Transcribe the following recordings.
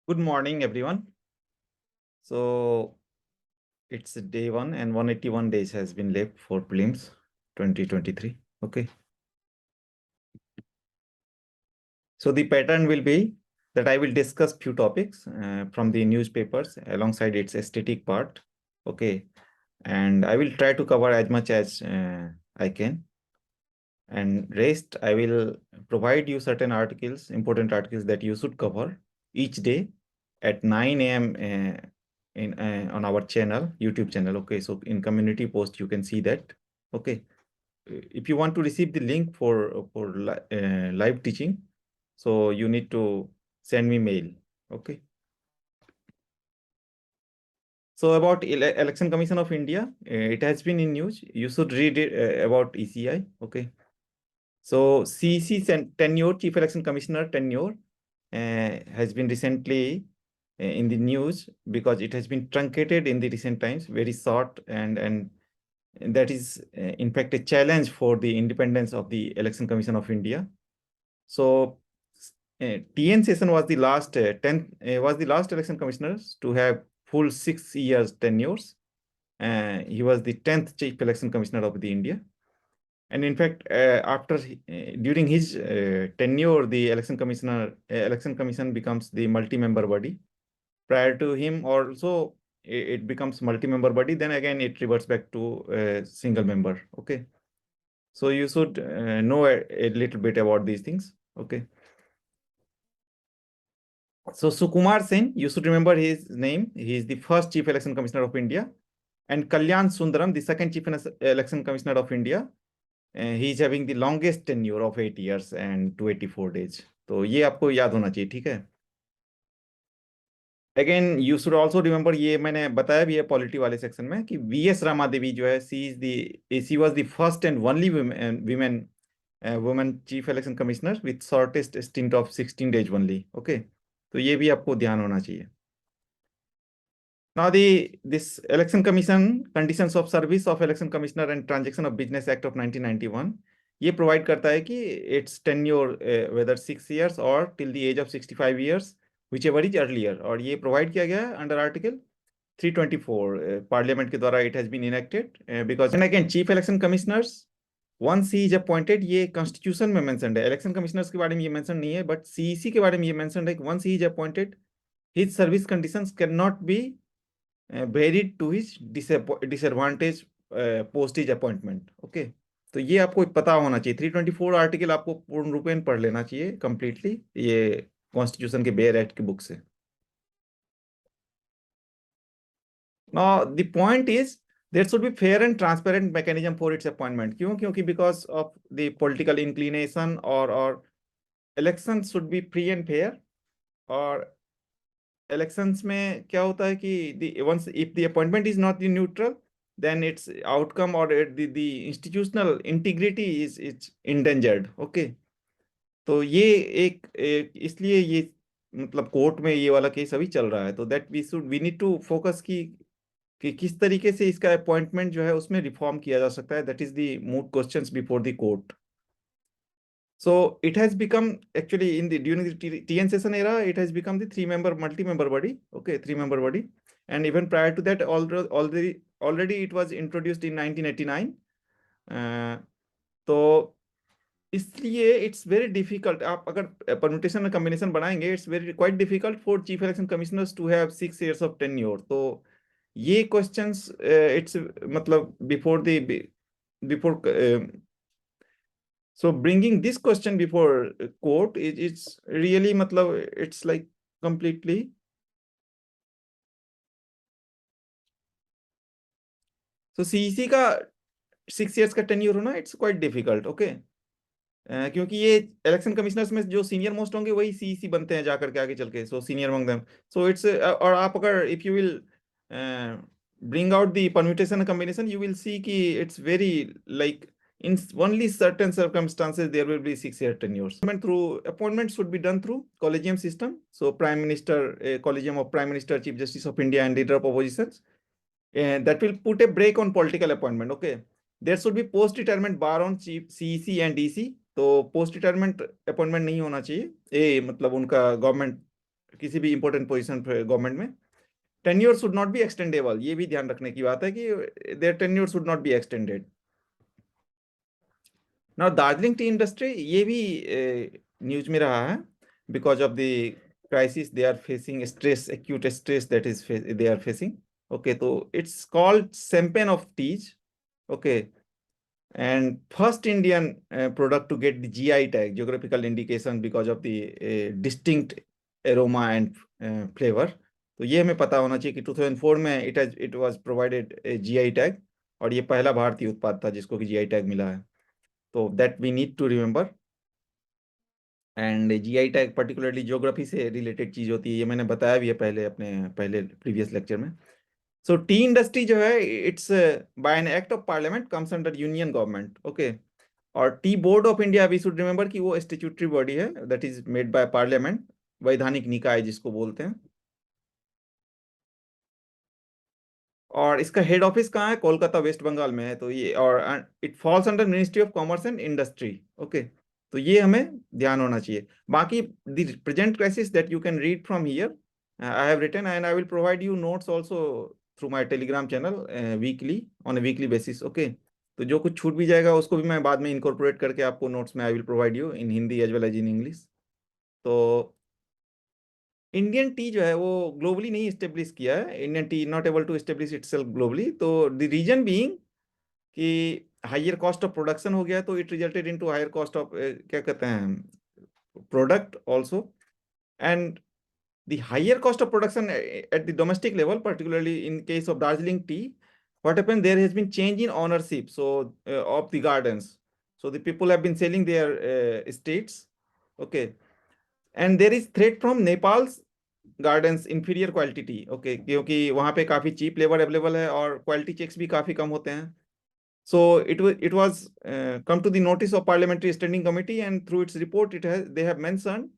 Good morning, everyone. So it's day 1 and 181 days has been left for prelims 2023. Okay. So the pattern will be that I will discuss few topics from the newspapers alongside its aesthetic part. Okay. And I will try to cover as much as I can. And rest, I will provide you certain articles, important articles that you should cover each day at 9 a.m. On our channel, YouTube channel. Okay, so in community post, you can see that. Okay, if you want to receive the link for live teaching, so you need to send me mail. Okay. So about Election Commission of India, it has been in news. You should read it about ECI. Okay. So CEC tenure, Chief Election Commissioner tenure, has been recently in the news because it has been truncated in the recent times, very short, and that is in fact a challenge for the independence of the Election Commission of India. So TN Session was the last was the last election commissioner to have full 6 years tenures. He was the 10th Chief Election Commissioner of the India. And in fact, during his tenure, the election commission becomes the multi-member body. Prior to him, also it becomes multi-member body. Then again, it reverts back to single member. Okay, so you should know a little bit about these things. Okay. So Sukumar Sen, you should remember his name. He is the first Chief Election Commissioner of India, and Kalyan Sundaram, the second Chief Election Commissioner of India. He is having the longest tenure of 8 years and 284 days. तो ये आपको याद होना चाहिए, ठीक है. Again you should also remember, ये मैंने बताया भी है पॉलिटी वाले सेक्शन में कि वीएस रामा देवी जो है, she was the first and only women chief election commissioner with shortest stint of 16 days only. Okay, तो ये भी आपको ध्यान होना चाहिए. Now this Election Commission Conditions of Service of Election Commissioner and Transaction of Business Act of 1991 ये provide करता है कि इट्स टेन्योर वेदर 6 years और till the age of 65 years whichever is earlier. और ये प्रोवाइड किया गया है अंडर आर्टिकल 324 पार्लियामेंट के द्वारा. It has been enacted because and again chief election commissioners once he is appointed, ये constitution में मेंशन्ड है. इलेक्शन कमिश्नर्स के बारे में ये मेंशन नहीं है, बट सीईसी के बारे में ये मेंशन्ड है कि once he is appointed his service conditions can not be varied to his disadvantage post his appointment. Okay, तो ये आपको पता होना चाहिए. 324 आर्टिकल आपको पूर्ण रूपेण पढ़ लेना चाहिए कंप्लीटली, ये कॉन्स्टिट्यूशन के बेयर एक्ट की बुक से. Now the point is there should be fair and transparent mechanism for its appointment. क्यों? क्योंकि because of the political inclination or elections should be free and fair. और elections में क्या होता है कि once if the appointment is not neutral, then its outcome or the institutional integrity is endangered. Okay, तो ये एक इसलिए ये मतलब कोर्ट में ये वाला केस अभी चल रहा है. तो that we need to focus कि किस तरीके से इसका अपॉइंटमेंट जो है उसमें रिफॉर्म किया जा सकता है. That is the mood questions before the court. So it has become actually during the TN session era, it has become the multi-member body. Okay, 3-member body. And even prior to that, already it was introduced in 1989. तो इसलिए it's very difficult. आप अगर permutation में combination बनाएंगे, it's very quite difficult for chief election commissioners to have 6 years of tenure. तो ये questions it's मतलब before so bringing this question before court it's really matlab it's like completely. So CEC का 6 years का tenure होना it's quite difficult. Okay, क्योंकि ये election commissioners में जो सीनियर मोस्ट होंगे वही सीईसी बनते हैं जाकर के आगे चल के. So senior among them. So it's और आप अगर if you will bring out the permutation and combination, you will see ki it's very like in only certain circumstances there will be 6 year tenures. Appointments should be done through collegium system. So prime minister, collegium of prime minister, chief justice of India and leader of oppositions, that will put a break on political appointment. Okay, there should be post retirement bar on chief CEC and DC. तो post retirement appointment नहीं होना चाहिए. मतलब उनका government किसी भी important position पे government में, tenure should not be extendable, ये भी ध्यान रखने की बात है कि their tenure should not be extended. Now Darjeeling tea industry, ये भी न्यूज में रहा है because of the crisis they are facing, stress, acute stress that is they are facing. Okay, तो it's called champagne of tease. Okay, and first Indian product to get the GI tag, geographical indication, because of the distinct aroma and flavor। तो ये हमें पता होना चाहिए कि 2004 में it was provided a GI tag, और ये पहला भारतीय उत्पाद था जिसको कि GI tag मिला है। तो that we need to remember। And GI tag particularly geography से रिलेटेड चीज होती है, ये मैंने बताया भी है पहले अपने पहले प्रीवियस लेक्चर में। सो टी इंडस्ट्री जो है, it's by an act of parliament comes under union government. Okay, और tea board of India, we should remember कि वो स्टेट्यूटरी बॉडी है that is made by parliament, वैधानिक निकाय जिसको बोलते हैं। और इसका हेड ऑफिस कहाँ है? कोलकाता, वेस्ट बंगाल में है। तो ये, और it falls under ministry of commerce and industry. Okay, तो ये हमें ध्यान होना चाहिए। बाकी the present crisis that you can read from here, I have written and I will provide you notes also through my Telegram channel weekly, on a weekly basis. Okay, तो जो कुछ छूट भी जाएगा उसको भी मैं बाद में इनकॉर्पोरेट करके आपको नोट्स में I will provide you in Hindi as well as in English. तो इंडियन टी जो है वो ग्लोबली नहीं स्टेब्लिश किया है, Indian tea not able to establish itself globally. तो द रीजन बीइंग कि हायर कॉस्ट ऑफ प्रोडक्शन हो गया, तो it resulted into higher cost of क्या कहते हैं product also, and the higher cost of production at the domestic level, particularly in case of Darjeeling tea, what happened, there has been change in ownership, so of the gardens, so the people have been selling their estates। Okay, and there is threat from Nepal's gardens inferior quality tea। Okay, क्योंकि वहां पे काफी cheap labor available है और quality checks भी काफी कम होते हैं। So it was come to the notice of parliamentary standing committee, and through its report they have mentioned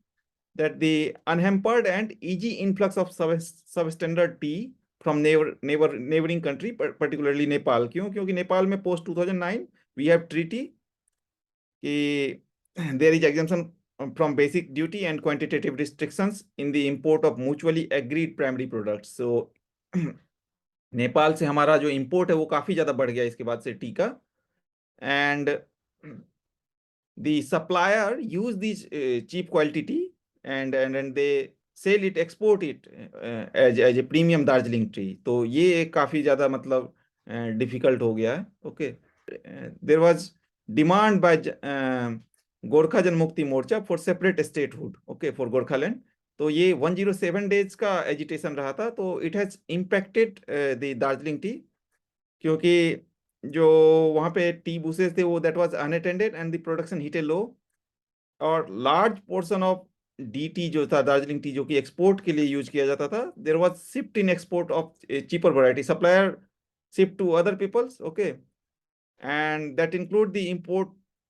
that the unhampered and easy influx of substandard tea from neighboring country, particularly Nepal। क्यों? क्योंकि नेपाल में post 2009 we have treaty कि there is exemption from basic duty and quantitative restrictions in the import of mutually agreed primary products। So Nepal से हमारा जो import है वो काफी ज्यादा बढ़ गया इसके बाद से टी का, and the supplier use this cheap quality tea, and they sell it, export it as a premium Darjeeling tea। तो ये एक काफी ज्यादा मतलब डिफिकल्ट हो गया है। Okay, there was demand by Gorkha Janmukti Morcha for separate statehood, okay, for Gorkhaland. तो ये 107 डेज का एजिटेशन रहा था, तो it has impacted the Darjeeling tea, क्योंकि जो वहां पे टी बूसेस थे वो that was unattended and the production hit a low, और लार्ज पोर्शन ऑफ डीटी जो था दार्जिलिंग टी, जो कि एक्सपोर्ट के लिए यूज किया जाता था, there was shift in export of cheaper variety, supplier shift to other peoples. Okay, and that include the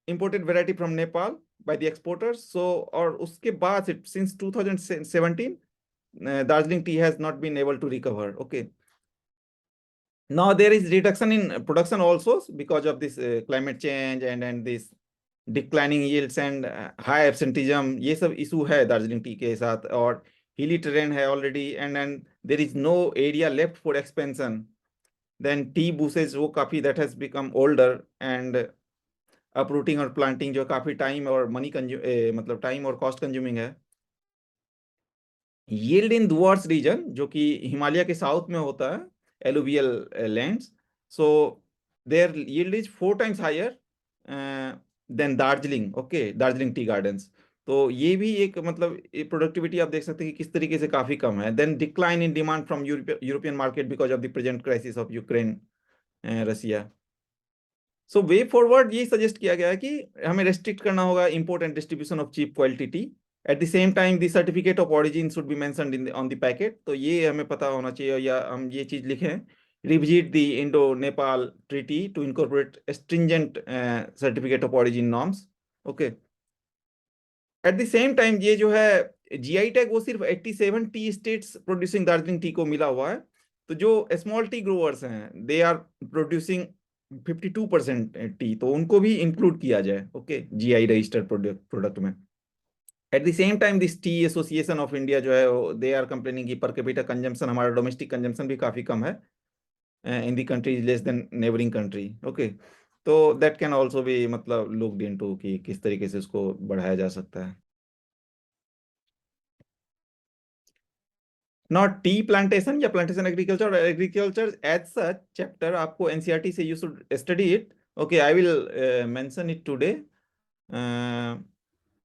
imported variety from Nepal by the exporters। So, और उसके बाद since 2017 Darjeeling tea has not been able to recover। Okay, now there is reduction in production also because of this climate change and this declining yields and high absenteeism। ये सब issue है Darjeeling T के साथ, और hilly terrain है already, and there is no area left for expansion. Then tea bushes वो काफी that has become older, and uprooting और प्लांटिंग जो काफी टाइम और मनी मतलब टाइम और कॉस्ट कंज्यूमिंग है। यील्ड इन डुवर्स रीजन जो कि हिमालय के साउथ में होता है, alluvial lands, so there yield is 4 times higher than Darjeeling. Okay, Darjeeling tea gardens. तो ये भी एक मतलब प्रोडक्टिविटी आप देख सकते हैं कि किस तरीके से काफी कम है। Then decline in demand from European market because of the present crisis of Ukraine, Russia. So way forward ये सजेस्ट किया गया है कि हमें रेस्ट्रिक्ट करना होगा import and distribution of cheap quality tea. At the same time the certificate of origin should be mentioned in on the packet. तो ये हमें पता होना चाहिए, या हम ये चीज लिखें, revisit the Indo Nepal treaty to incorporate stringent certificate of origin norms. Okay, at the same time ये जो है जीआई टैग वो सिर्फ 87 tea states producing Darjeeling tea को मिला हुआ है। तो जो स्मॉल टी ग्रोवर्स हैं दे आर प्रोड्यूसिंग 52% टी, तो उनको भी इंक्लूड किया जाए। ओके, जीआई रजिस्टर्ड प्रोडक्ट में। Eight the same time this T association of India जो है दे आर कंप्लेनिंग कि पर कैपिटा कंजम्पशन, हमारा डोमेस्टिक कंजम्पशन भी काफी कम है in the country less than neighbouring country. Okay, तो दैट कैन ऑल्सो भी मतलब लुक्ड इनटू कि किस तरीके से उसको बढ़ाया जा सकता है। नॉट टी प्लांटेशन या प्लांटेशन एग्रीकल्चर और एग्रीकल्चर एज सच चैप्टर आपको एनसीईआरटी से you should study it. Okay, I will mention it today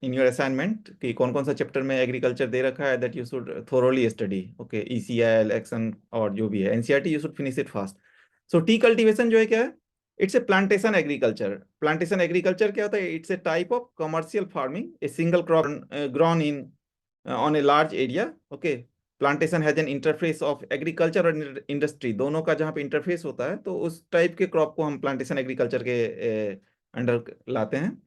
in your assignment कि कौन कौन सा चैप्टर में एग्रीकल्चर दे रखा है, that you should thoroughly study. Okay, ECL action और जो भी है NCERT, you should finish it fast. So T cultivation जो है क्या है, it's a plantation agriculture. Plantation agriculture क्या होता है, it's a type of commercial farming, a single crop grown in on a large area. Okay, plantation has an interface of agriculture और industry, दोनों का जहाँ पे इंटरफेस होता है, तो उस टाइप के क्रॉप को हम प्लांटेशन एग्रीकल्चर के अंडर लाते हैं।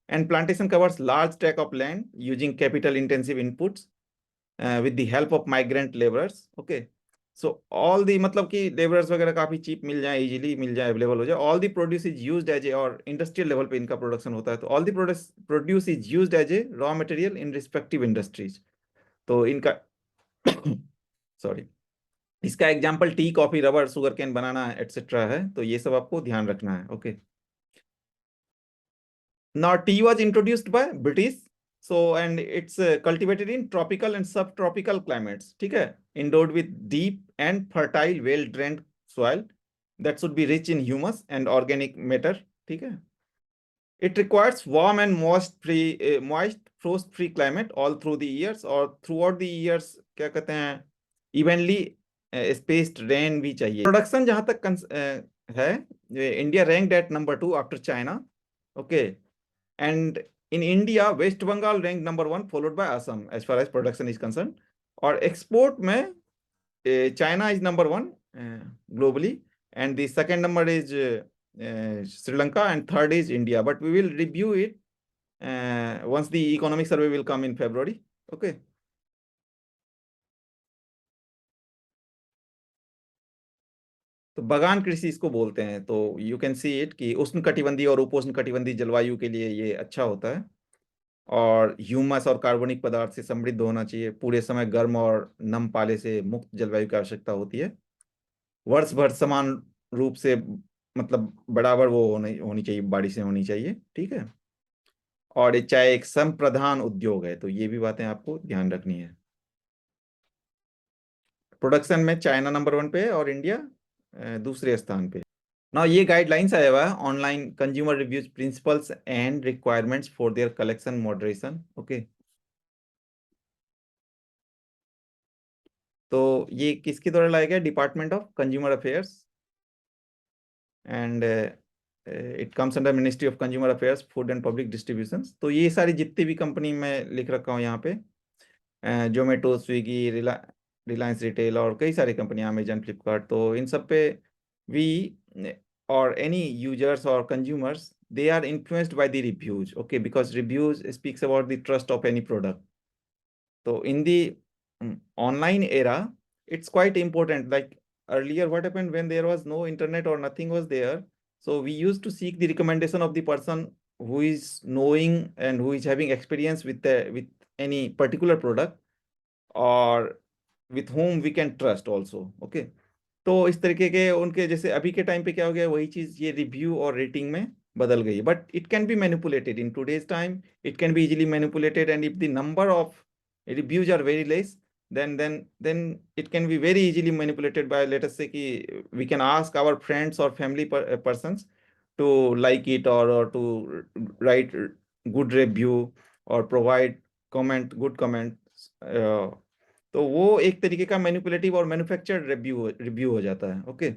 And plantation covers large track of land using capital intensive inputs with the help of migrant labourers. Okay, so all the मतलब कि लेबरर्स वगैरह काफी चीप मिल जाए, इजीली मिल जाए, अवेलेबल हो जाए। All the produce is used as a, और industrial level पे इनका प्रोडक्शन होता है, तो all the produce is used as a raw material in respective industries. तो इनका सॉरी इसका example tea, coffee, rubber, sugar cane banana etcetera है, तो ये सब आपको ध्यान रखना है। Okay, now tea was introduced by British, so and it's cultivated in tropical and subtropical climates, ठीक है, endowed with deep and fertile well drained soil that should be rich in humus and organic matter, ठीक है। It requires warm and moist frost free climate all through the years, और throughout the years क्या कहते हैं evenly spaced rain भी चाहिए। Production जहां तक है, India ranked at number 2 after China. Okay, and in India West Bengal ranked number 1 followed by Assam as far as production is concerned, और export में China is number 1 globally, and the second number is Sri Lanka, and third is India, but we will review it once the economic survey will come in February. Okay, तो बागान कृषि इसको बोलते हैं। तो you can see it कि उष्ण कटिबंधीय और उपोष्ण कटिबंधीय जलवायु के लिए ये अच्छा होता है, और ह्यूमस और कार्बनिक पदार्थ से समृद्ध होना चाहिए, पूरे समय गर्म और नम पाले से मुक्त जलवायु की आवश्यकता होती है, वर्ष भर समान रूप से मतलब बराबर वो होनी चाहिए, बारिशें होनी चाहिए, ठीक है। और ये चाहे एक संप्रधान उद्योग है, तो ये भी बातें आपको ध्यान रखनी है। प्रोडक्शन में चाइना नंबर 1 पे है और इंडिया दूसरे स्थान पे। ना ये गाइडलाइंस आया हुआ है online consumer reviews principles and requirements for their collection moderation. Okay, तो ये किसके द्वारा लाया गया, department of consumer affairs, and it comes under ministry of consumer affairs food and public distribution. तो ये सारी जितनी भी कंपनी मैं लिख रखा हूँ यहाँ पे, जोमेटो, स्विगी, रिलायंस रिटेल और कई सारी कंपनियां, अमेजन, फ्लिपकार्ट, तो इन सब पे वी और एनी यूजर्स और consumers they are influenced by the reviews. Okay, because reviews speaks about the trust of any product. So in the online era, it's quite important. Like earlier, what happened when there was no internet or nothing was there? So we used to seek the recommendation of the person who is knowing and who is having experience with any particular product, or with whom we can trust also. Okay. तो इस तरीके के उनके, जैसे अभी के time पे क्या हो गया, वही चीज ये रिव्यू और रेटिंग में बदल गई, but it can be manipulated in today's time, it can be easily manipulated, and if the number of reviews are very less, then it can be very easily manipulated by, let us say ki we can ask our friends or family persons to like it, or to write good review or provide good comments, तो वो एक तरीके का manipulative और manufactured review हो जाता है। Okay,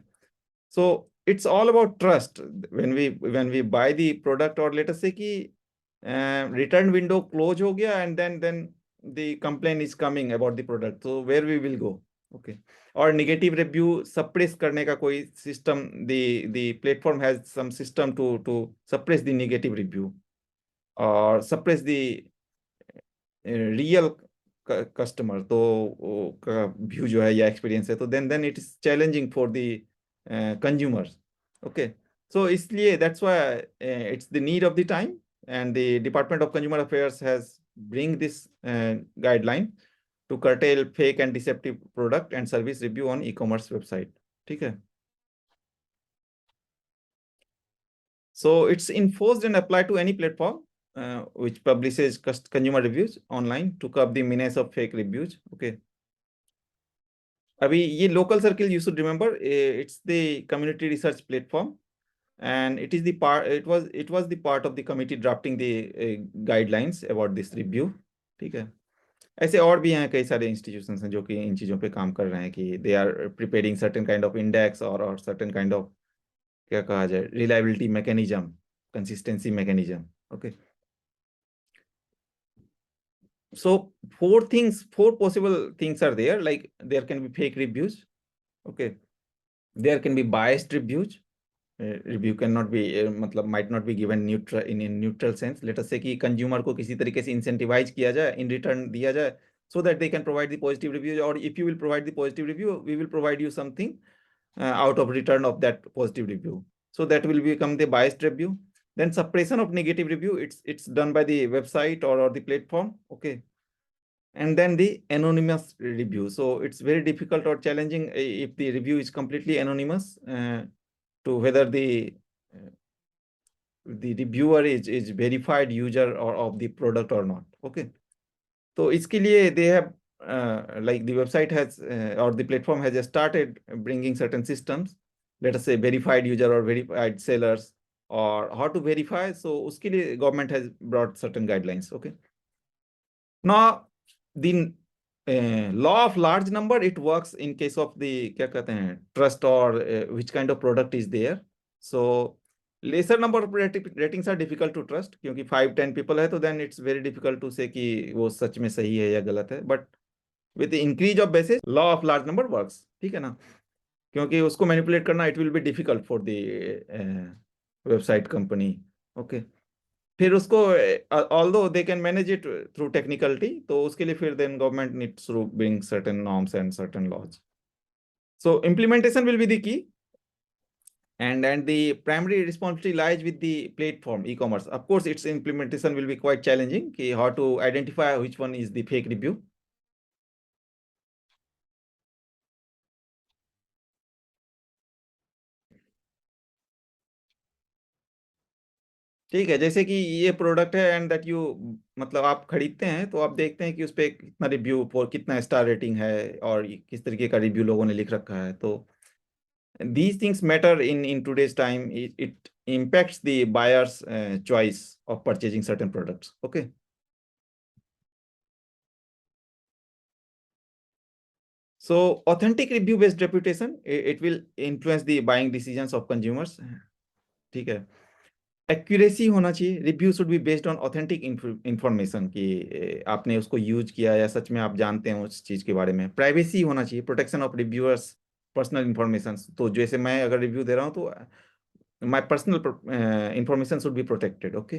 so it's all about trust when we buy the product, और लेट अस से कि रिटर्न विंडो क्लोज हो गया, and then the complain is coming about the product, so where we will go. Okay, और negative review suppress करने का कोई system, the platform has some system to suppress the negative review और suppress the real customer, तो का view जो है या एक्सपीरियंस है, तो then it is challenging for the consumers. Okay, so इसलिए that's why it's the need of the time, and the Department of Consumer Affairs has bring this guideline to curtail fake and deceptive product and service review on e-commerce website. ठीक है? So it's enforced and applied to any platform which publishes consumer reviews online to curb the menace of fake reviews. Okay. अभी ये local circle you should remember, it's the community research platform, and it is the part. It was the part of the committee drafting the guidelines about this review. ठीक है. ऐसे और भी हैं कई सारे इंस्टीट्यूशंस हैं जो कि इन चीज़ों पे काम कर रहे हैं कि they are preparing certain kind of index और सर्टेन काइंड ऑफ क्या कहा जाए reliability mechanism, consistency mechanism. Okay. So four possible things are there. Like there can be fake reviews. Okay. There can be biased reviews. Review cannot be मतलब might not be given neutral in neutral sense. Let us say कि consumer को किसी तरीके से incentivize किया जाए, in return दिया जाए, so that they can provide the positive review. Or if you will provide the positive review, we will provide you something out of return of that positive review. So that will become the biased review. Then suppression of negative review. It's done by the website or the platform. Okay. And then the anonymous review. So it's very difficult or challenging if the review is completely anonymous to whether the reviewer is verified user or of the product or not. Okay. So इसके लिए they have like the website has or the platform has started bringing certain systems. Let us say verified user or verified sellers or how to verify. So उसके लिए government has brought certain guidelines. Okay. Now the law of large number, it works in case of the क्या कहते हैं trust or which kind of product is there. So lesser number of ratings are difficult to trust क्योंकि 5-10 people है तो then it's very difficult to say कि वो सच में सही है या गलत है. But with the increase of basis, law of large number works. ठीक है ना? क्योंकि उसको manipulate करना it will be difficult for the website company. Okay. फिर उसको although they can manage it through technicality, तो उसके लिए फिर then government needs to bring certain norms and certain laws. So implementation will be the key, and the primary responsibility lies with the platform e-commerce. Of course, its implementation will be quite challenging. कि how to identify which one is the fake review. ठीक है, जैसे कि ये product है and that you मतलब आप खरीदते हैं तो आप देखते हैं कि उस पे कितना रिव्यू फॉर कितना स्टार रेटिंग है और किस तरीके का रिव्यू लोगों ने लिख रखा है. तो these things matter in today's time. It impacts the buyer's choice of purchasing certain products. Okay. So authentic review based reputation, it will influence the buying decisions of consumers. ठीक है. एक्यूरेसी होना चाहिए. Review should be based on authentic information कि आपने उसको use किया या सच में आप जानते हैं उस चीज के बारे में. प्राइवेसी होना चाहिए, protection of reviewers personal information. तो जैसे मैं अगर रिव्यू दे रहा हूँ तो my personal information should be protected. Okay.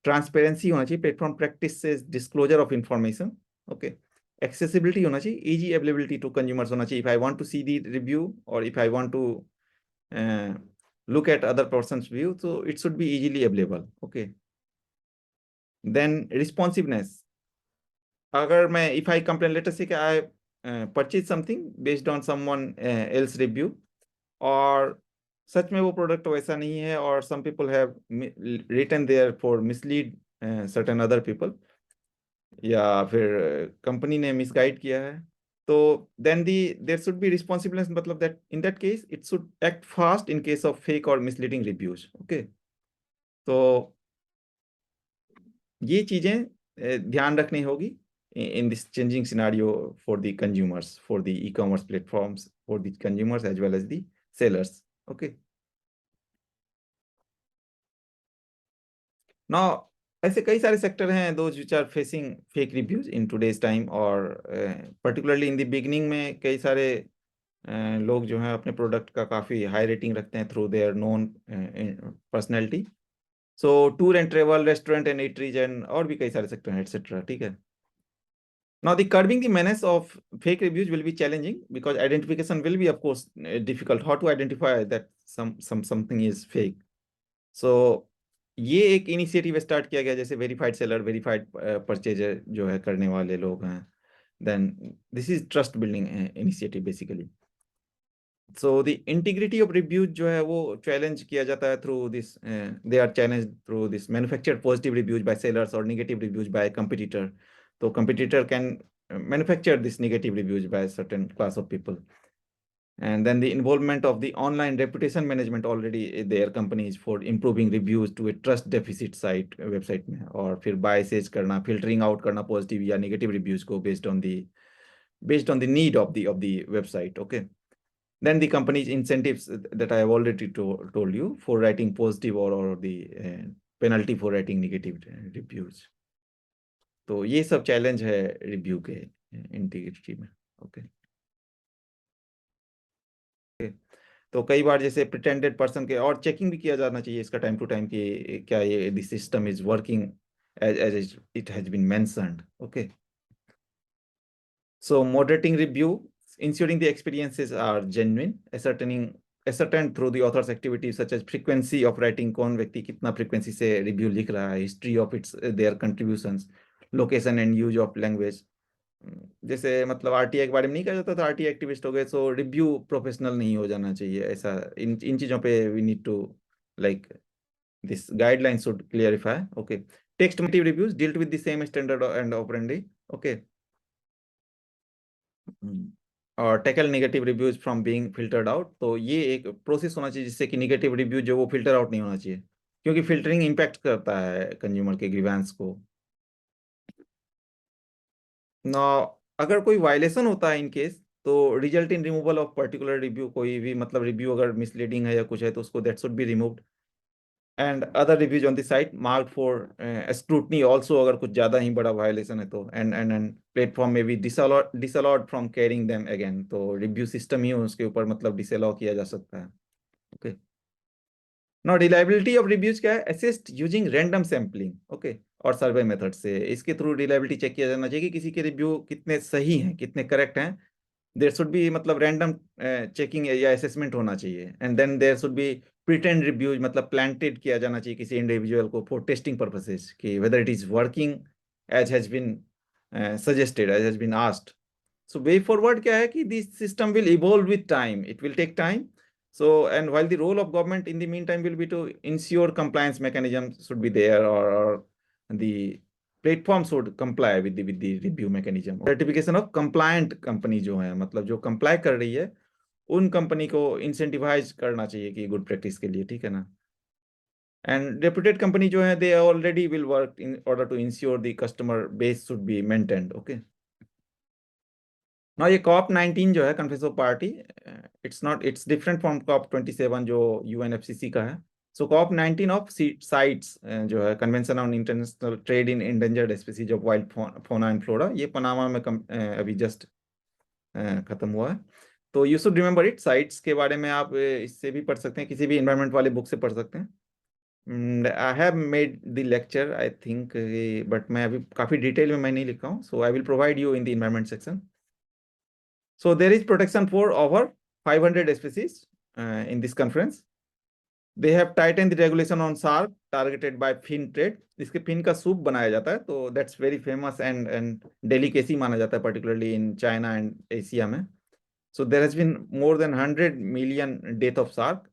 Transparency होना चाहिए, platform practice disclosure of information. Okay. Accessibility होना चाहिए, इजी अवेलेबिलिटी टू कंज्यूमर्स होना चाहिए. If I want to see the review और if I want to look at other person's view, so it should be easily available. Okay. Then responsiveness. अगर मैं if I complain, let us say कि I purchase something based on someone else review और सच में वो product वैसा नहीं है और some people have written there for mislead certain other people या फिर कंपनी ने मिसगाइड किया है, तो then there should be responsiveness. मतलब that in that case it should act fast in case of fake or misleading reviews. Okay. तो ये चीजें ध्यान रखनी होगी in this changing scenario for the consumers, for the e-commerce platforms, for the consumers as well as the sellers. Okay. Now ऐसे कई सारे sector हैं those which are facing fake reviews in today's time और particularly in the beginning में कई सारे लोग जो हैं अपने प्रोडक्ट का काफी हाई रेटिंग रखते हैं through their known personality. So tour and travel, restaurant and eateries and और भी कई सारे सेक्टर हैं एटसेट्रा. ठीक है. Now the curbing the menace of fake reviews will be challenging because identification will be of course difficult. How to identify that something is fake? So ये एक initiative start किया गया, जैसे वेरीफाइड सेलर, वेरीफाइड परचेजर जो है करने वाले लोग हैं, then this is trust building initiative basically. So the integrity of reviews जो है वो चैलेंज किया जाता है through this, they are challenge through this manufactured positive reviews by sellers और नेगेटिव रिव्यूज बाय कंपटीटर। तो competitor can manufacture this negative reviews by a certain class of people. And then the involvement of the online reputation management already their companies for improving reviews to a trust deficit site website में, और फिर biases करना, filtering out करना positive या negative reviews को based on the need of the website. Okay, then the company's incentives that I have already told you for writing positive or the penalty for writing negative reviews. तो ये सब challenge है review के integrity में। Okay, तो कई बार जैसे pretended person के, और चेकिंग भी किया जाना चाहिए इसका टाइम टू टाइम कि क्या ये this system is working as it has been mentioned. Okay, so moderating review, ensuring the experiences are genuine, ascertained through the author's activities such as frequency of writing, कौन व्यक्ति कितना frequency से review लिख रहा है, history of its their contributions, location and use of language। जैसे मतलब RTI के बारे में नहीं कहा जाता था आरटीआई एक्टिविस्ट हो गए, सो रिव्यू प्रोफेशनल नहीं हो जाना चाहिए, ऐसा इन चीजों पे we need to like this guideline should clarify. Okay, text reviews dealt with the same standard and operandi. Okay, और tackle negative reviews from being filtered out. तो ये एक प्रोसेस होना चाहिए जिससे कि नेगेटिव रिव्यू जो वो फिल्टर आउट नहीं होना चाहिए, क्योंकि फिल्टरिंग इम्पैक्ट करता है कंज्यूमर के ग्रीवेंस को ना। अगर कोई वायलेशन होता है इन केस, तो result in removal of particular review, कोई भी मतलब रिव्यू अगर मिसलीडिंग है या कुछ है तो उसको that should be removed. And other reviews on the site mark for scrutiny also, अगर कुछ ज्यादा ही बड़ा वायलेशन है तो, एंड प्लेटफॉर्म में भी disallowed from carrying them again. तो रिव्यू सिस्टम ही उसके ऊपर मतलब डिसअलाउ किया जा सकता है। Okay, no reliability of reviews क्या है, assist using random sampling. Okay, और सर्वे मेथड से इसके थ्रू रिलायबिलिटी चेक किया जाना चाहिए कि किसी के रिव्यू कितने सही हैं, कितने करेक्ट हैं। देयर शुड बी मतलब रैंडम चेकिंग या असेसमेंट होना चाहिए। And then there should be pretend reviews, मतलब प्लांटेड किया जाना चाहिए किसी इंडिविजुअल को फॉर टेस्टिंग पर्पसेस कि whether it is working as has been suggested, as has been asked. So way forward क्या है कि this system will evolve with time. It will take time. So and while the role of government in the meantime will be to ensure compliance mechanism should be there, or the platform should comply with the review mechanism. Certification of compliant company जो है मतलब जो comply कर रही है उन company को incentivize करना चाहिए कि गुड प्रैक्टिस के लिए, ठीक है ना। एंड रेपुटेड कंपनी जो है they already will work in order to ensure the customer base should be maintained. Okay, ना ये कॉप 19 जो है conference of party, it's not, it's different from COP 27 जो यूएनएफसीसी का है। सो कॉप 19 ऑफ साइट्स जो है convention on international trade in endangered species of wild fauna and flora, ये पनामा में अभी जस्ट खत्म हुआ है। तो you should remember it. Sites के बारे में आप इससे भी पढ़ सकते हैं, किसी भी इन्वायरमेंट वाले बुक से पढ़ सकते हैं। I have made the lecture I think, but मैं अभी काफ़ी डिटेल में मैं नहीं लिखा हूँ, so I will provide you in the environment section. So there is protection for over 500 species in this conference. They have tightened the regulation on shark targeted by fin trade. इसके fin का soup बनाया जाता है, तो that's very famous and delicacy माना जाता है particularly in China and Asia में. So there has been more than 100 million death of shark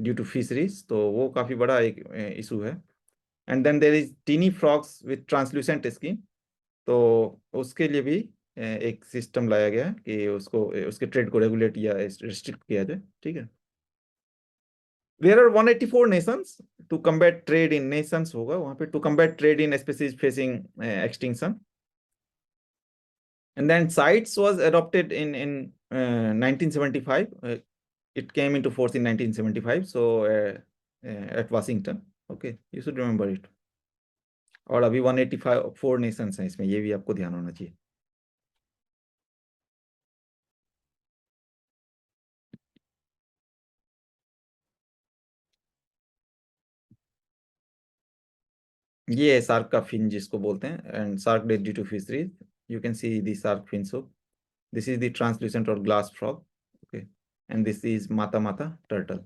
due to fisheries. तो वो काफी बड़ा एक issue है. And then there is teeny frogs with translucent skin. तो उसके लिए भी एक सिस्टम लाया गया है कि उसको उसके ट्रेड को रेगुलेट या रिस्ट्रिक्ट किया जाए, ठीक है। There are 184 nations to combat trade in, nations होगा वहां पे, to combat trade in species facing extinction. And then CITES was adopted in 1975, it came into force in 1975, so at Washington. Okay, you should remember it. और अभी 185 Nations हैं इसमें, ये भी आपको ध्यान होना चाहिए। ये है सार्क का फिन जिसको बोलते हैं, and shark dead due to fisheries. You can see the shark fin soup. This is the translucent और glass frog. Okay, and this is mata mata turtle.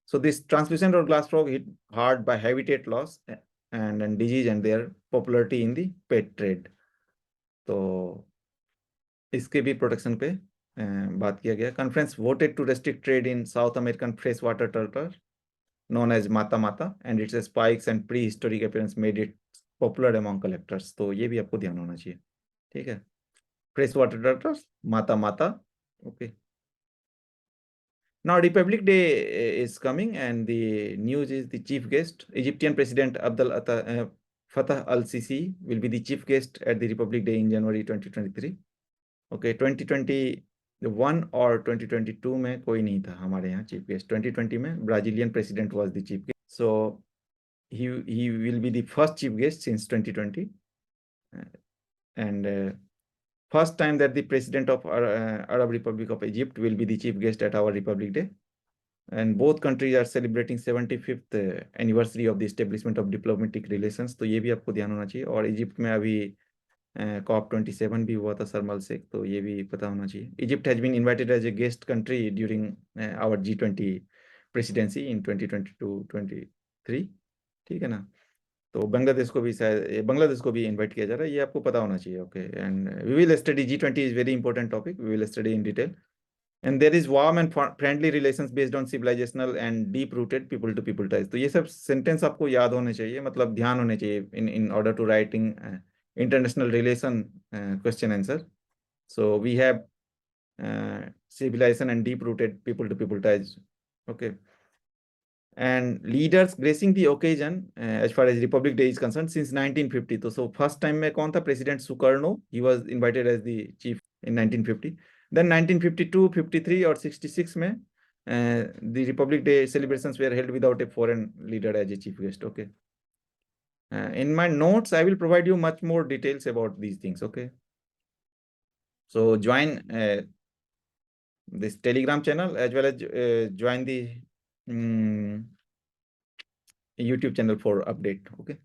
So this translucent or glass frog hit hard by habitat loss and disease and their popularity in the pet trade. तो इसके भी protection पे बात किया गया. Conference voted to restrict trade in South American freshwater turtle known as mata mata, and its spikes and prehistoric appearance made it popular among collectors. तो ये भी आपको ध्यान होना चाहिए. ठीक है. Freshwater turtles, mata mata. Okay. Now Republic Day is coming, and the news is the chief guest, Egyptian President Fattah al-Sisi will be the chief guest at the Republic Day in January 2023. Okay, 2021 और 2022 में कोई नहीं था हमारे यहाँ chief guest. 2020 में Brazilian president was the chief guest. So he will be the first chief guest since 2020, and first time that the president of Arab Republic of Egypt will be the chief guest at our Republic Day. And both countries are celebrating 75th anniversary of the establishment of diplomatic relations. तो ये भी आपको ध्यान होना चाहिए. और Egypt में अभी COP27 भी हुआ था सरमल से, तो ये भी पता होना चाहिए. Egypt has been invited as a guest country during our G20 presidency in 2022-23. ठीक है ना. तो बांग्लादेश को भी शायद बांग्लादेश को भी इनवाइट किया जा रहा है, ये आपको पता होना चाहिए. Okay, and we will study G20 is very important topic. We will study in detail. And there is warm and friendly relations based on civilizational and deep rooted people to people ties. तो ये सब sentence आपको याद होने चाहिए, मतलब ध्यान होने चाहिए in order to writing international relation question answer. So we have civilization and deep rooted people to people ties. Okay. And leaders gracing the occasion as far as Republic Day is concerned since 1950. तो so first time में कौन था? President Sukarno. He was invited as the chief in 1950. Then 1952, 53 और 66 में the Republic Day celebrations were held without a foreign leader as a chief guest. Okay. In my notes, I will provide you much more details about these things. Okay. So join this Telegram channel as well as join the YouTube channel for update. Okay.